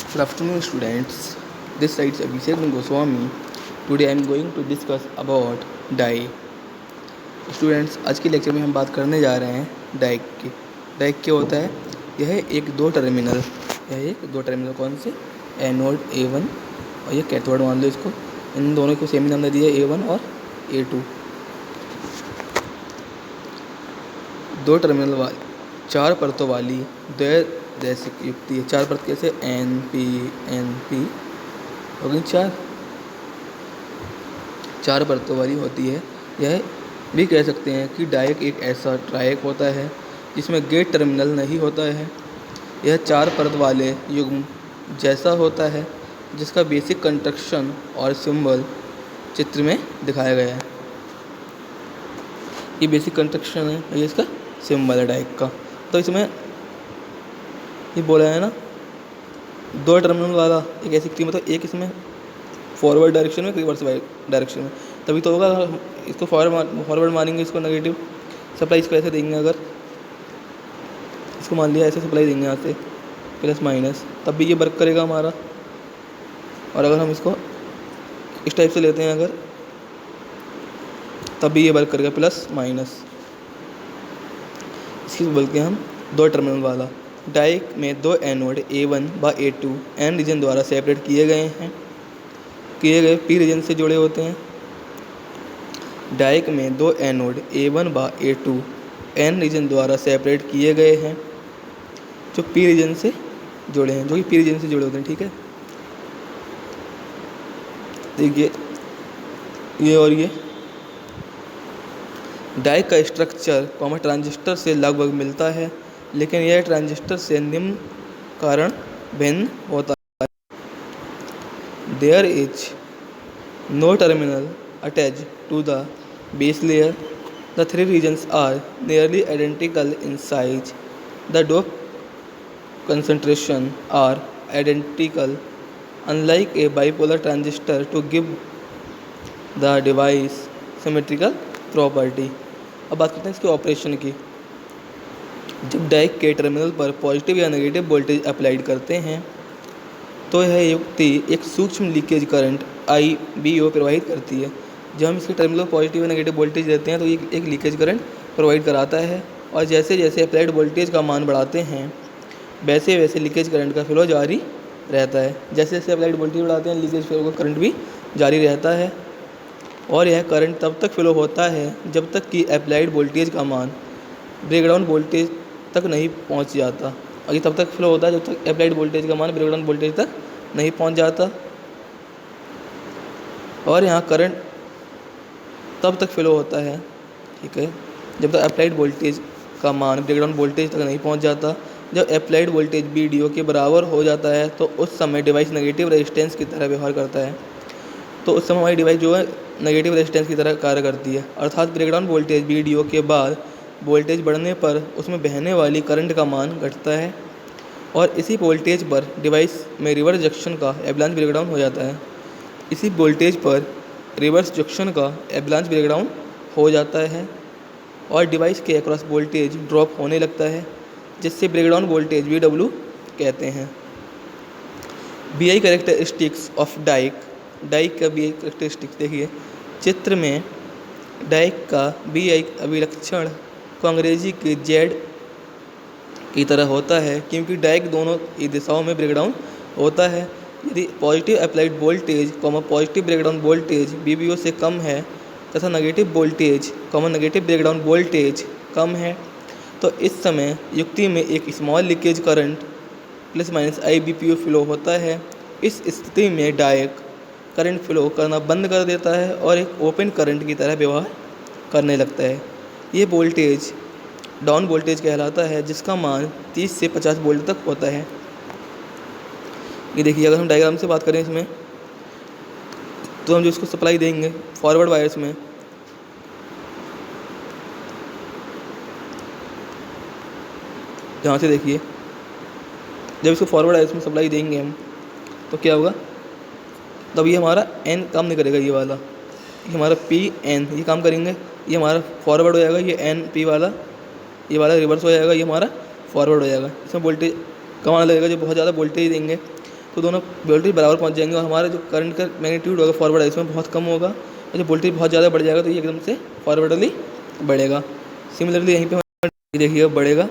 Good afternoon, students. This side is Abhishek Goswami. Today I am going to discuss about die. Students, आज के lecture में हम बात करने जा रहे हैं डाई की. डाई क्या होता है? यह एक दो टर्मिनल कौन से? एनोड A1 और ये कैथोड मान लो इसको. इन दोनों को सेम नाम दे दिया A1 और A2. दो टर्मिनल वाली चार परतों वाली द्वैधायनिक युक्ति है. चार परत कैसे? N P हो गई चार परतों वाली होती है. यह भी कह सकते हैं कि डायक एक ऐसा ट्रायक होता है जिसमें गेट टर्मिनल नहीं होता है. यह चार परत वाले युग्म जैसा होता है जिसका बेसिक कंस्ट्रक्शन और सिंबल चित्र में दिखाया गया है. ये बेसिक कंस्ट्रक्शन है, ये इसका सिंबल है डायक का. तो इसमें ये बोला है ना, दो टर्मिनल वाला एक ऐसी क्रिया, मतलब एक इसमें फॉरवर्ड डायरेक्शन में, रिवर्स डायरेक्शन में, तभी तो होगा. इसको फॉरवर्ड मारेंगे, इसको नेगेटिव सप्लाई इसको ऐसे देंगे. अगर इसको मान लिया ऐसे सप्लाई देंगे यहाँ से प्लस माइनस, तब भी ये वर्क करेगा हमारा. और अगर हम इसको इस टाइप से लेते हैं अगर, तब भी ये वर्क करेगा प्लस माइनस. इसकी बोलते हैं हम दो टर्मिनल वाला. डायक में दो एनोड A1 व A2 एन रीजन द्वारा सेपरेट किए गए पी रीजन से जुड़े होते हैं. डायक में दो एनोड A1 व A2 एन रीजन द्वारा सेपरेट किए गए हैं जो पी रीजन से जुड़े हैं, जो कि पी रीजन से जुड़े होते हैं. ठीक है, देखिए ये और ये डायक का स्ट्रक्चर ट्रांजिस्टर से लगभग मिलता है, लेकिन यह ट्रांजिस्टर से निम्न कारण भिन्न होता है. There is no terminal attach to the base layer. The three regions are nearly identical in size. The dope concentration are identical, unlike a bipolar transistor, to give the device symmetrical property. अब बात करते हैं इसके operation की. जब डायक के terminal पर positive या नेगेटिव वोल्टेज अप्लाइड करते हैं तो यह युक्ति एक सूक्ष्म लीकेज करंट IBO प्रवाहित करती है. जब हम इसके टर्मिनल पर पॉजिटिव या नेगेटिव वोल्टेज देते हैं तो ये एक लीकेज करंट प्रोवाइड कराता है. और जैसे जैसे अप्लाइड वोल्टेज का मान बढ़ाते हैं वैसे वैसे लीकेज करंट का फ्लो जारी रहता है. जैसे जैसे अप्लाइड वोल्टेज बढ़ाते हैं लीकेज फ्लो का करंट भी जारी रहता है. और यह करंट तब तक फ्लो होता है जब तक कि अप्लाइड वोल्टेज का मान ब्रेकडाउन वोल्टेज तक नहीं पहुंच जाता. और ये तब तक फ्लो होता है जब तक अप्लाइड वोल्टेज का मान ब्रेकडाउन वोल्टेज तक नहीं पहुंच जाता. और यहाँ करंट तब तक फ्लो होता है, ठीक है, जब तक अप्लाइड वोल्टेज का मान ब्रेकडाउन वोल्टेज तक नहीं पहुंच जाता. जब अप्लाइड वोल्टेज BDO के बराबर हो जाता है तो उस समय डिवाइस नेगेटिव रेजिस्टेंस की तरह व्यवहार करता है. तो उस समय हमारी डिवाइस जो है नेगेटिव रेजिस्टेंस की तरह कार्य करती है. अर्थात ब्रेकडाउन वोल्टेज BDO के बाद वोल्टेज बढ़ने पर उसमें बहने वाली करंट का मान घटता है और इसी वोल्टेज पर डिवाइस में रिवर्स जंक्शन का एवलांच ब्रेकडाउन हो जाता है. इसी वोल्टेज पर रिवर्स जंक्शन का एवलांच ब्रेकडाउन हो जाता है और डिवाइस के अक्रॉस वोल्टेज ड्रॉप होने लगता है, जिससे ब्रेकडाउन वोल्टेज VW कहते हैं. BI characteristics of डायक. डायक का BI कैरेक्टरिस्टिक्स देखिए चित्र में. डायक का BI अभिलक्षण को अंग्रेजी के Z की तरह होता है क्योंकि डायक दोनों ही दिशाओं में ब्रेकडाउन होता है. यदि positive applied voltage positive breakdown voltage BBO से कम है तथा negative voltage negative breakdown voltage कम है तो इस समय युक्ति में एक small leakage current plus minus IBPO flow होता है. इस स्थिति में डायक करंट फ्लो करना बंद कर देता है और एक ओपन करंट की तरह व्यवहार करने लगता है. ये वोल्टेज डाउन वोल्टेज कहलाता है जिसका मान 30 से 50 वोल्ट तक होता है. ये देखिए अगर हम डायग्राम से बात करें इसमें तो हम जो इसको सप्लाई देंगे फॉरवर्ड वायर्स में, यहाँ से देखिए जब इसको फॉरवर्ड वायर्स में सप्लाई देंगे हम तो क्या होगा, तब ये हमारा N काम नहीं करेगा. ये वाला ये हमारा PN ये काम करेंगे, ये हमारा फॉरवर्ड हो जाएगा. ये NP वाला ये वाला रिवर्स हो जाएगा, ये हमारा फॉरवर्ड हो जाएगा. इसमें वोल्टेज कम आने लगेगा. जब बहुत ज़्यादा वोल्टेज देंगे तो दोनों वोल्टेज बराबर पहुंच जाएंगे और हमारा जो करंट का मैग्नीट्यूड होगा फॉरवर्ड इसमें बहुत कम होगा, और जब वोल्टेज बहुत ज़्यादा बढ़ जाएगा तो ये एकदम से फॉरवर्डली बढ़ेगा। सिमिलरली यहीं पे देखिए बढ़ेगा,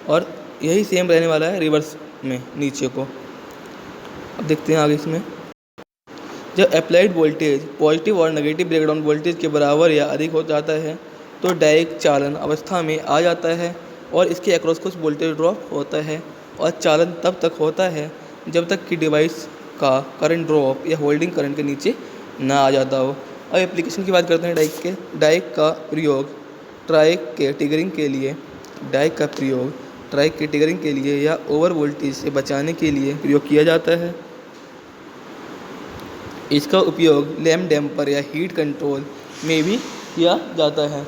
और यही सेम रहने वाला है रिवर्स में नीचे को। अब देखते हैं आगे इसमें, जब अप्लाइड वोल्टेज पॉजिटिव और नेगेटिव ब्रेकडाउन वोल्टेज के बराबर या अधिक हो जाता है तो डायोड चालन अवस्था में आ जाता है और इसके अक्रॉस कुछ वोल्टेज ड्रॉप होता है, और चालन तब तक होता है जब तक कि डिवाइस का करंट ड्रॉप या होल्डिंग करंट के नीचे ना आ जाता हो। अब एप्लीकेशन की बात करते हैं डायोड का प्रयोग ट्राइक के ट्रिगरिंग के लिए या ओवर वोल्टेज से बचाने के लिए प्रयोग किया जाता है। इसका उपयोग लैम्प डैम्पर या हीट कंट्रोल में भी किया जाता है।